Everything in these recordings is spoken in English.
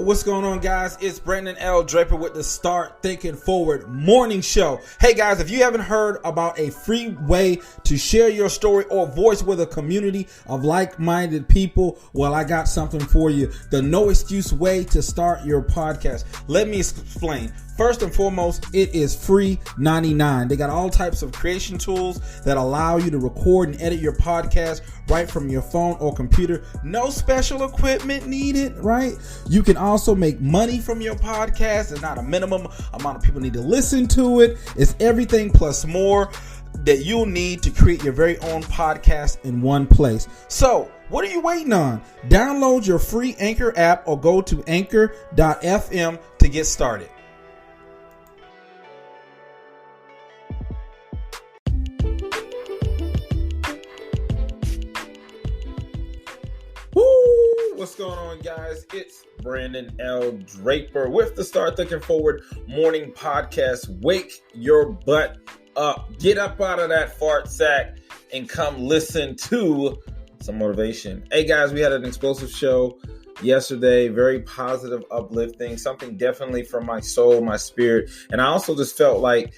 What's going on, guys? It's Brandon L. Draper with the Start Thinking Forward morning show. Hey guys, if you haven't heard about a free way to share your story or voice with a community of like-minded people, well, I got something for you. The no excuse way to start your podcast. Let me explain. First and foremost, it is free 99. They got all types of creation tools that allow you to record and edit your podcast right from your phone or computer. No special equipment needed, right? You can also make money from your podcast. There's not a minimum amount of people need to listen to it. It's everything plus more that you'll need to create your very own podcast in one place. So, what are you waiting on? Download your free Anchor app or go to anchor.fm to get started. What's going on, guys? It's Brandon L. Draper with the Start Thinking Forward morning podcast. Wake your butt up. Get up out of that fart sack and come listen to some motivation. Hey, guys, we had an explosive show yesterday. Very positive, uplifting, something definitely from my soul, my spirit. And I also just felt like,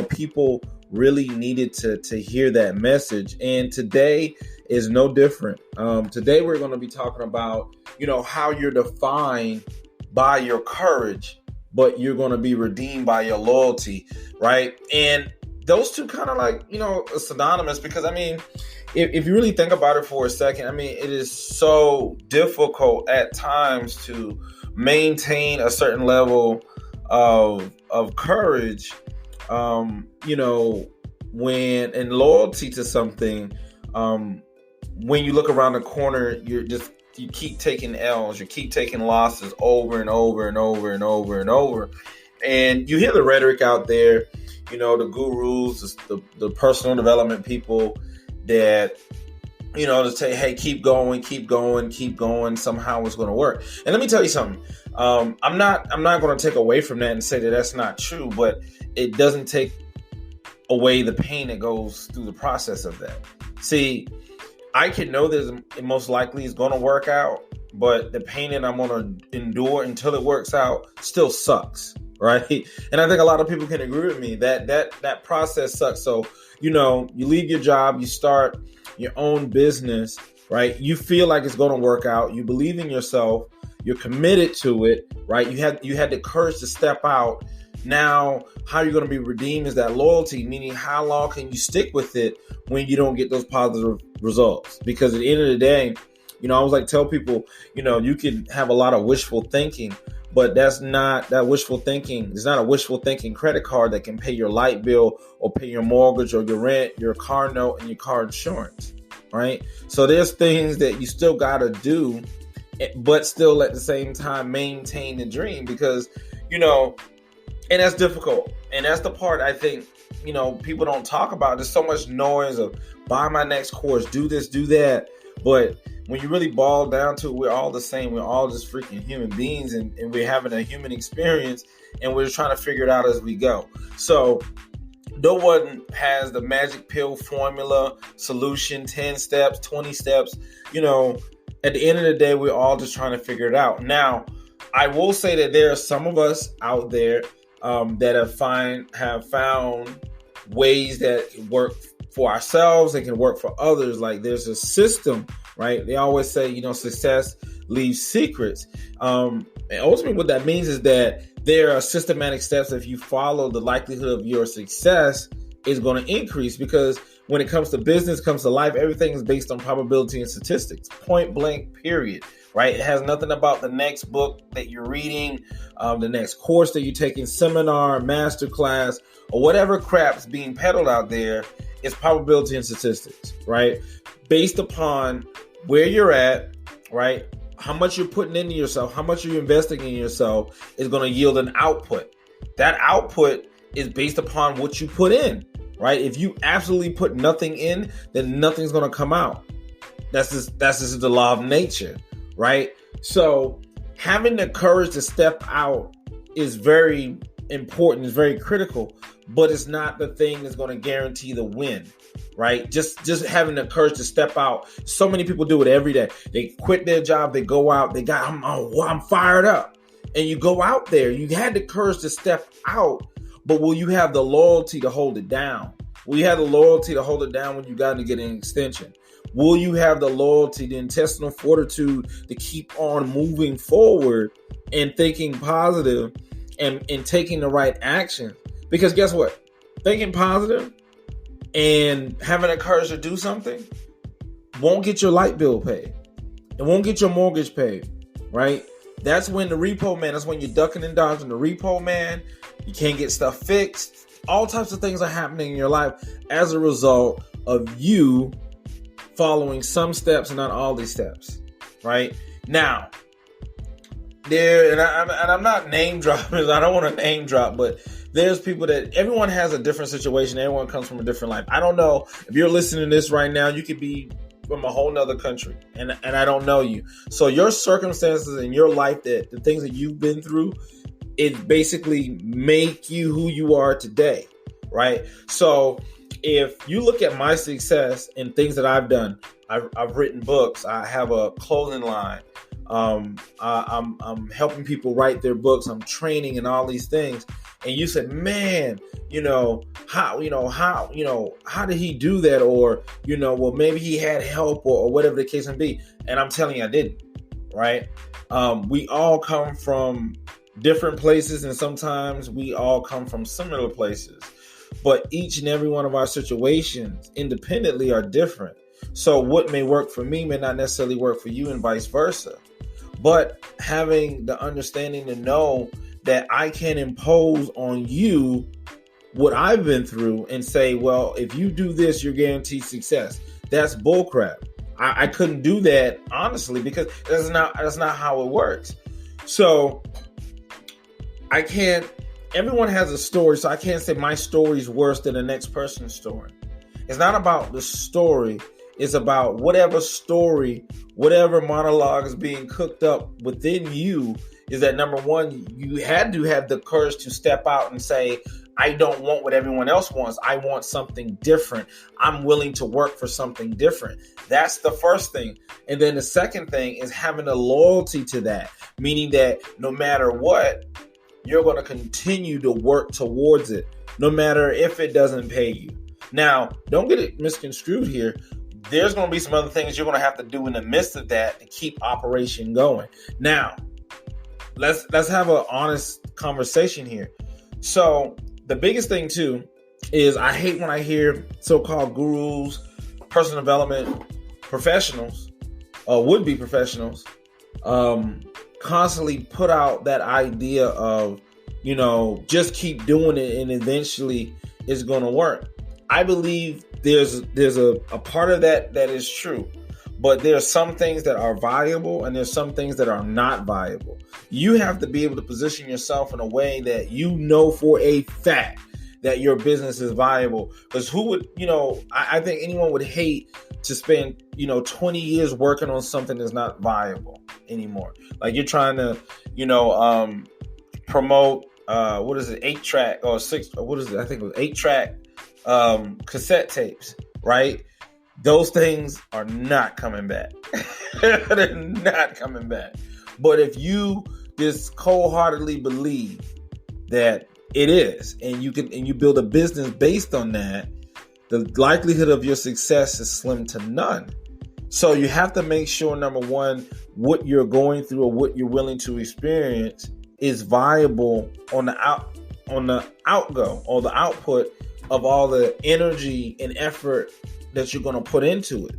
people really needed to hear that message. And today is no different. Today we're going to be talking about, how you're defined by your courage, but you're going to be redeemed by your loyalty, right? And those two kind of like, are synonymous because, if you really think about it for a second, it is so difficult at times to maintain a certain level of courage, when in loyalty to something, when you look around the corner, you keep taking L's, you keep taking losses over and over and over and over and over. And you hear the rhetoric out there, the gurus, the personal development people that, to say, hey, keep going. Somehow it's going to work. And let me tell you something. I'm not going to take away from that and say that that's not true, but it doesn't take away the pain that goes through the process of that. See, I can know that it most likely is going to work out, but the pain that I'm going to endure until it works out still sucks, right? And I think a lot of people can agree with me that process sucks. So, you leave your job, you start your own business, right? You feel like it's going to work out. You believe in yourself. You're committed to it, right? You had the courage to step out. Now, how you're going to be redeemed is that loyalty, meaning how long can you stick with it when you don't get those positive results? Because at the end of the day, I always like tell people, you can have a lot of wishful thinking, but that's not that wishful thinking. It's not a wishful thinking credit card that can pay your light bill or pay your mortgage or your rent, your car note, and your car insurance, right? So there's things that you still got to do, but still at the same time maintain the dream because, and that's difficult. And that's the part I think, people don't talk about. There's so much noise of buy my next course, do this, do that. But when you really boil down to it, we're all the same. We're all just freaking human beings and we're having a human experience and we're trying to figure it out as we go. So no one has the magic pill formula, solution, 10 steps, 20 steps. At the end of the day, we're all just trying to figure it out. Now, I will say that there are some of us out there that have found ways that can work for ourselves and can work for others. Like there's a system, right? They always say, success leaves secrets. And ultimately what that means is that there are systematic steps. If you follow, the likelihood of your success is going to increase because when it comes to business, comes to life, everything is based on probability and statistics, point blank, period. Right? It has nothing about the next book that you're reading, the next course that you're taking, seminar, masterclass, or whatever crap's being peddled out there. It's probability and statistics, right? Based upon where you're at, right? How much you're putting into yourself, how much you're investing in yourself is going to yield an output. That output is based upon what you put in, right? If you absolutely put nothing in, then nothing's going to come out. That's just the law of nature. Right? So having the courage to step out is very important, is very critical, but it's not the thing that's going to guarantee the win, right? Just having the courage to step out. So many people do it every day. They quit their job, they go out, I'm fired up. and you go out there. You had the courage to step out, but will you have the loyalty to hold it down? Will you have the loyalty to hold it down when you got to get an extension? Will you have the loyalty, the intestinal fortitude to keep on moving forward and thinking positive and taking the right action? Because guess what? Thinking positive and having the courage to do something won't get your light bill paid. It won't get your mortgage paid, right? That's when the repo man, that's when you're ducking and dodging the repo man. You can't get stuff fixed. All types of things are happening in your life as a result of you following some steps and not all these steps, right? Now, I'm not name dropping. I don't want to name drop, but there's people that everyone has a different situation. Everyone comes from a different life. I don't know if you're listening to this right now. You could be from a whole nother country, and I don't know you. So your circumstances in your life, that the things that you've been through, it basically make you who you are today, right? So if you look at my success and things that I've done, I've written books. I have a clothing line. I'm helping people write their books. I'm training and all these things. And you said, man, how did he do that? Or, well, maybe he had help or whatever the case may be. And I'm telling you, I didn't, right? We all come from different places, and sometimes we all come from similar places. But each and every one of our situations independently are different. So what may work for me may not necessarily work for you, and vice versa. But having the understanding to know that I can impose on you what I've been through and say, well, if you do this, you're guaranteed success. That's bullcrap. I couldn't do that, honestly, because that's not how it works. So everyone has a story, so I can't say my story is worse than the next person's story. It's not about the story. It's about whatever story, whatever monologue is being cooked up within you, is that number one, you had to have the courage to step out and say, I don't want what everyone else wants. I want something different. I'm willing to work for something different. That's the first thing. And then the second thing is having a loyalty to that, meaning that no matter what, you're going to continue to work towards it, no matter if it doesn't pay you. Now, don't get it misconstrued here. There's going to be some other things you're going to have to do in the midst of that to keep operation going. Now, let's have an honest conversation here. So the biggest thing too is I hate when I hear so-called gurus, personal development professionals, would-be professionals, constantly put out that idea of, just keep doing it and eventually it's going to work. I believe there's a part of that is true, but there are some things that are viable and there's some things that are not viable. You have to be able to position yourself in a way that for a fact that your business is viable. Because who would, I think anyone would hate to spend, 20 years working on something that's not viable anymore. Like you're trying to, promote, 8-track or 6, what is it? I think it was 8-track cassette tapes, right? Those things are not coming back. They're not coming back. But if you just cold-heartedly believe that it is, and you build a business based on that, the likelihood of your success is slim to none. So you have to make sure, number one, what you're going through or what you're willing to experience is viable on the outgo or the output of all the energy and effort that you're going to put into it.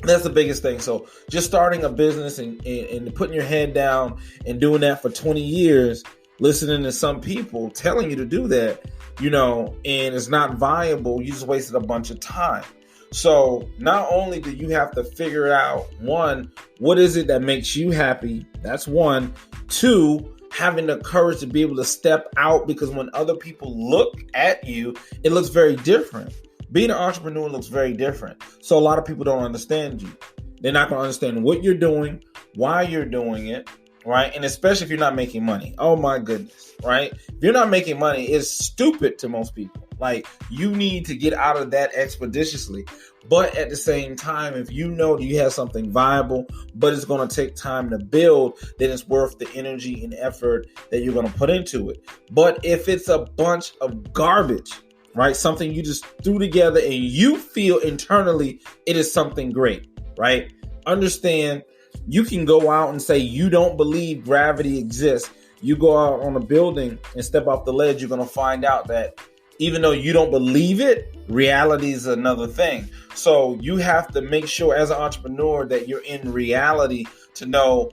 That's the biggest thing. So just starting a business and putting your head down and doing that for 20 years, listening to some people telling you to do that, and it's not viable, you just wasted a bunch of time. So not only do you have to figure out, one, what is it that makes you happy? That's one. Two, having the courage to be able to step out, because when other people look at you, it looks very different. Being an entrepreneur looks very different. So a lot of people don't understand you. They're not going to understand what you're doing, why you're doing it, right? And especially if you're not making money. Oh my goodness, right? If you're not making money, it's stupid to most people. Like, you need to get out of that expeditiously. But at the same time, if you know that you have something viable, but it's going to take time to build, then it's worth the energy and effort that you're going to put into it. But if it's a bunch of garbage, right, something you just threw together and you feel internally it is something great, right? Understand, you can go out and say you don't believe gravity exists. You go out on a building and step off the ledge, you're going to find out that even though you don't believe it, reality is another thing. So you have to make sure as an entrepreneur that you're in reality to know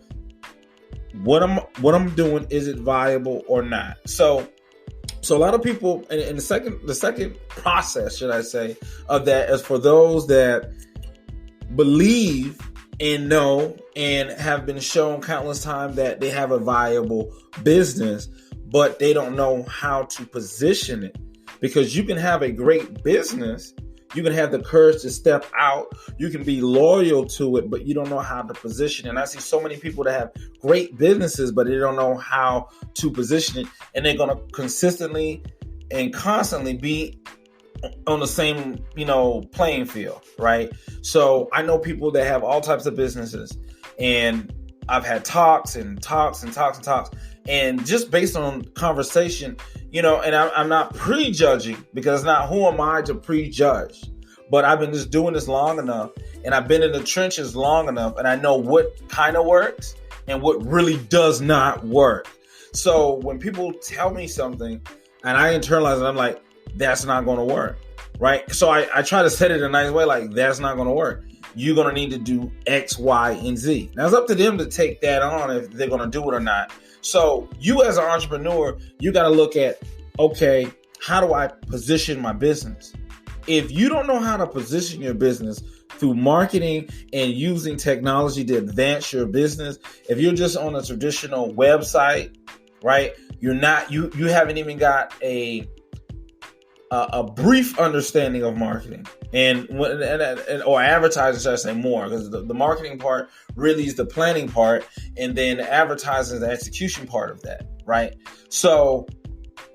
what I'm doing, is it viable or not? So a lot of people, and the second process, should I say, of that is for those that believe and know and have been shown countless times that they have a viable business, but they don't know how to position it. Because you can have a great business, you can have the courage to step out, you can be loyal to it, but you don't know how to position it. And I see so many people that have great businesses, but they don't know how to position it, and they're going to consistently and constantly be on the same, playing field, right? So I know people that have all types of businesses, and I've had talks, and just based on conversation, and I'm not prejudging, because not who am I to prejudge, but I've been just doing this long enough, and I've been in the trenches long enough, and I know what kind of works and what really does not work. So when people tell me something and I internalize it, I'm like, that's not going to work, right? So I try to set it in a nice way, like, that's not going to work. You're going to need to do X, Y, and Z. Now, it's up to them to take that on if they're going to do it or not. So you as an entrepreneur, you got to look at, okay, how do I position my business? If you don't know how to position your business through marketing and using technology to advance your business, if you're just on a traditional website, right, you haven't even got a brief understanding of marketing or advertising, should I say, more, because the marketing part really is the planning part, and then advertising is the execution part of that, right? So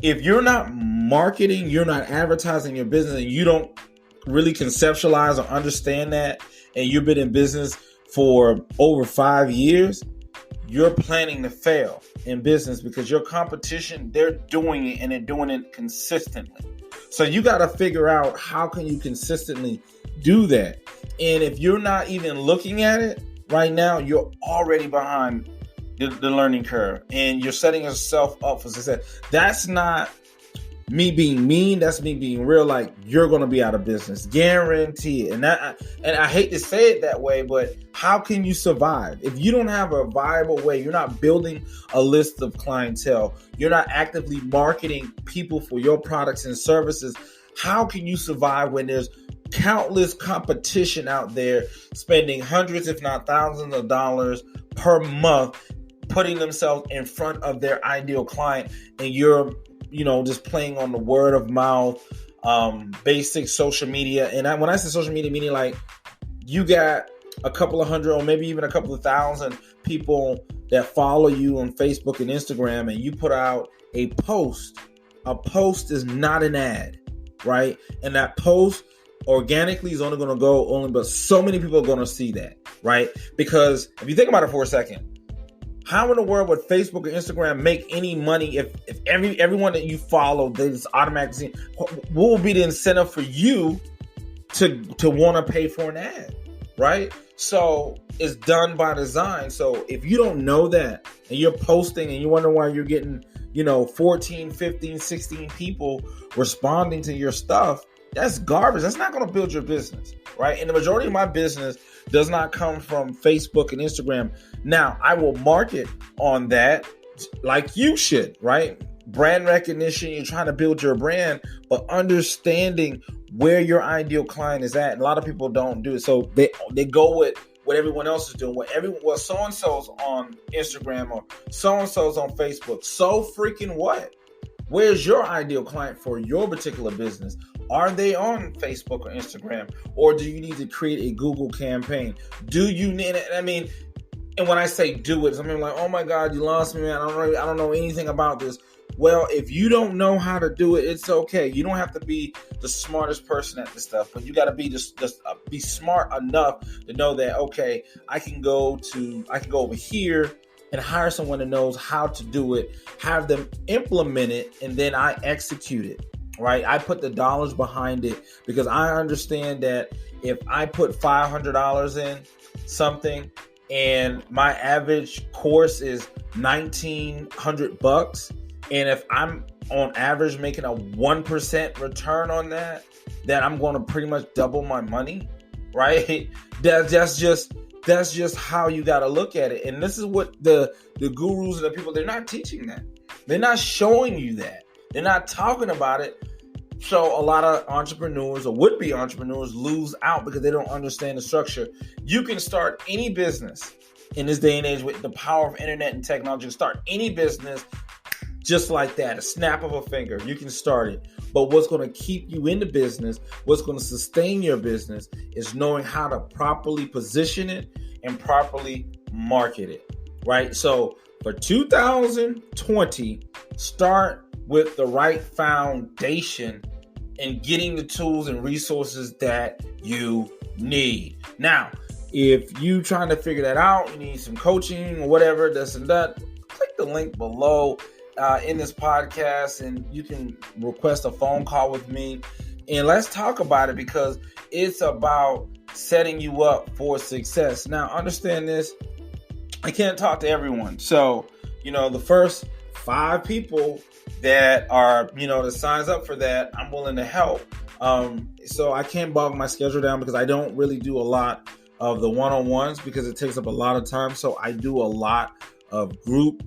if you're not marketing, you're not advertising your business, and you don't really conceptualize or understand that, and you've been in business for over 5 years, you're planning to fail in business, because your competition, they're doing it, and they're doing it consistently. So you got to figure out, how can you consistently do that? And if you're not even looking at it right now, you're already behind the learning curve, and you're setting yourself up for success. That's not me being mean. That's me being real. Like, you're going to be out of business, guarantee it. And I hate to say it that way, but how can you survive if you don't have a viable way? You're not building a list of clientele. You're not actively marketing people for your products and services. How can you survive when there's countless competition out there spending hundreds, if not thousands of dollars per month, putting themselves in front of their ideal client, and you're just playing on the word of mouth, basic social media. And when I say social media, meaning like you got a couple of hundred or maybe even a couple of thousand people that follow you on Facebook and Instagram, and you put out a post. A post is not an ad, right? And that post organically is only going to go but so many people are going to see that, right? Because if you think about it for a second, how in the world would Facebook or Instagram make any money if everyone that you follow, they just automatically see? What will be the incentive for you to want to pay for an ad, right? So it's done by design. So if you don't know that, and you're posting and you wonder why you're getting 14, 15, 16 people responding to your stuff, that's garbage. That's not going to build your business, right? And the majority of my business does not come from Facebook and Instagram. Now, I will market on that like you should, right? Brand recognition, you're trying to build your brand, but understanding where your ideal client is at. And a lot of people don't do it. So they go with what everyone else is doing, what so-and-so's on Instagram or so-and-so's on Facebook. So freaking what? Where's your ideal client for your particular business? Are they on Facebook or Instagram? Or do you need to create a Google campaign? Do you need, And when I say do it, some people are like, oh my God, you lost me, man. I don't know anything about this. Well, if you don't know how to do it, it's okay. You don't have to be the smartest person at this stuff, but you got to be be smart enough to know that, okay, I can go over here and hire someone that knows how to do it, have them implement it, and then I execute it, right? I put the dollars behind it because I understand that if I put $500 in something and my average course is $1,900, and if I'm on average making a 1% return on that, then I'm going to pretty much double my money, right? That's just how you got to look at it. And this is what the gurus and the people, they're not teaching that. They're not showing you that. They're not talking about it. So a lot of entrepreneurs or would-be entrepreneurs lose out because they don't understand the structure. You can start any business in this day and age with the power of internet and technology. You can start any business just like that, a snap of a finger. You can start it. But what's going to keep you in the business, what's going to sustain your business, is knowing how to properly position it and properly market it, right? So for 2020, start with the right foundation and getting the tools and resources that you need. Now, if you trying to figure that out, you need some coaching or whatever, this and that, click the link below in this podcast and you can request a phone call with me and let's talk about it, because it's about setting you up for success. Now, understand this, I can't talk to everyone. So, the first 5 people that are, that signs up for that, I'm willing to help. So I can't bog my schedule down because I don't really do a lot of the one-on-ones because it takes up a lot of time. So I do a lot of group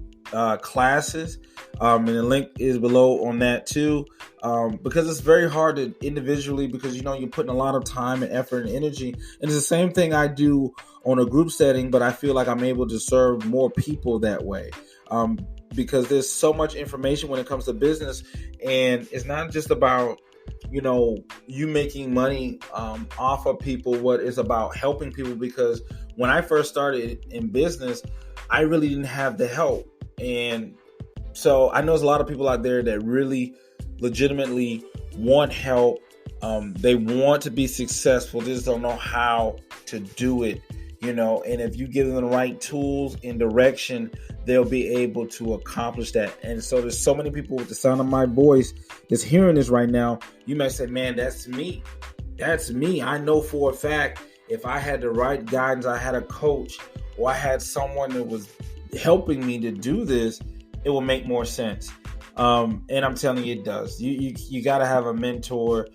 classes. And the link is below on that too. Because it's very hard to individually, because you're putting a lot of time and effort and energy. And it's the same thing I do on a group setting, but I feel like I'm able to serve more people that way. Because there's so much information when it comes to business, and it's not just about you making money off of people. What is about helping people, because when I first started in business, I really didn't have the help. And so I know there's a lot of people out there that really legitimately want help. They want to be successful, they just don't know how to do it. And if you give them the right tools and direction, they'll be able to accomplish that. And so there's so many people with the sound of my voice that's hearing this right now. You may say, man, that's me. That's me. I know for a fact, if I had the right guidance, I had a coach, or I had someone that was helping me to do this, it will make more sense. And I'm telling you, it does. You got to have a mentor.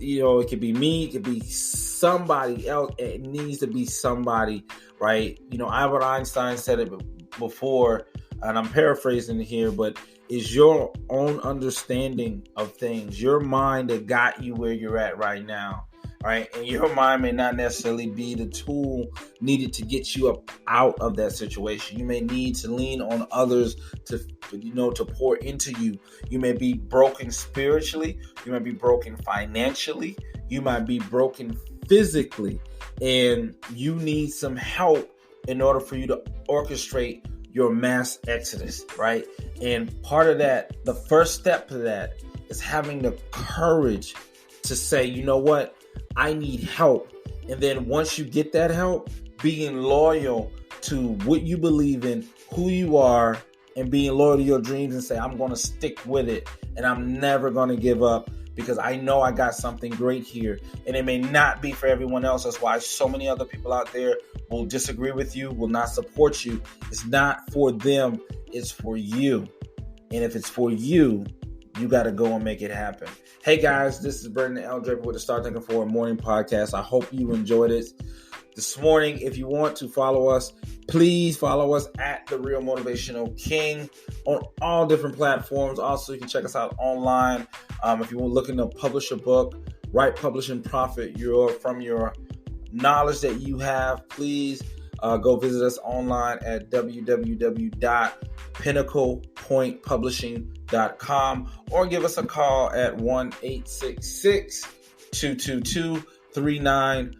It could be me, it could be somebody else. It needs to be somebody, right? Albert Einstein said it before, and I'm paraphrasing here, but it's your own understanding of things, your mind that got you where you're at right now, right? And your mind may not necessarily be the tool needed to get you up out of that situation. You may need to lean on others to pour into you. You may be broken spiritually. You might be broken financially. You might be broken physically, and you need some help in order for you to orchestrate your mass exodus, right? And part of that, the first step to that, is having the courage to say, you know what? I need help. And then once you get that help, being loyal to what you believe in, who you are, and being loyal to your dreams, and say, I'm going to stick with it and I'm never going to give up, because I know I got something great here. And it may not be for everyone else. That's why so many other people out there will disagree with you, will not support you. It's not for them, it's for you. And if it's for you, you got to go and make it happen. Hey guys, this is Brendan L. Draper with the Start Thinking Forward Morning Podcast. I hope you enjoyed it this morning. If you want to follow us, please follow us at The Real Motivational King on all different platforms. Also, you can check us out online. If you're looking to publish a book, write, publish, and profit from your knowledge that you have, please go visit us online at www.pinnaclepointpublishing.com, or give us a call at 1-866-222-3945.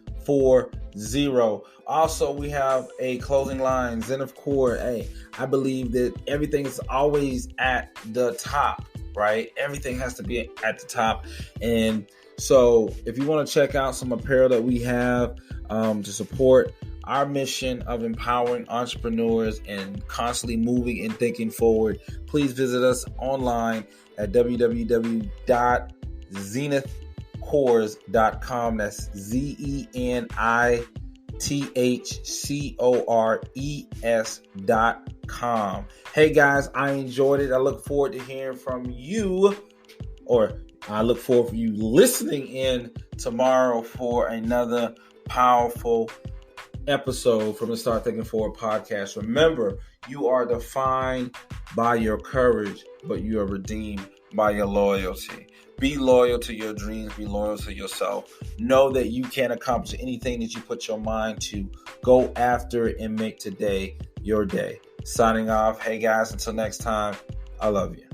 Also, we have a closing line, Zenith Core. Hey, I believe that everything is always at the top, right? Everything has to be at the top. And so if you want to check out some apparel that we have to support our mission of empowering entrepreneurs and constantly moving and thinking forward, please visit us online at www.zenithcores.com. That's ZenithCores.com. Hey guys, I enjoyed it. I look forward to hearing from you, or I look forward to you listening in tomorrow for another powerful episode from the Start Thinking Forward podcast. Remember, you are defined by your courage, but you are redeemed by your loyalty. Be loyal to your dreams. Be loyal to yourself. Know that you can accomplish anything that you put your mind to. Go after it and make today your day. Signing off. Hey guys, until next time, I love you.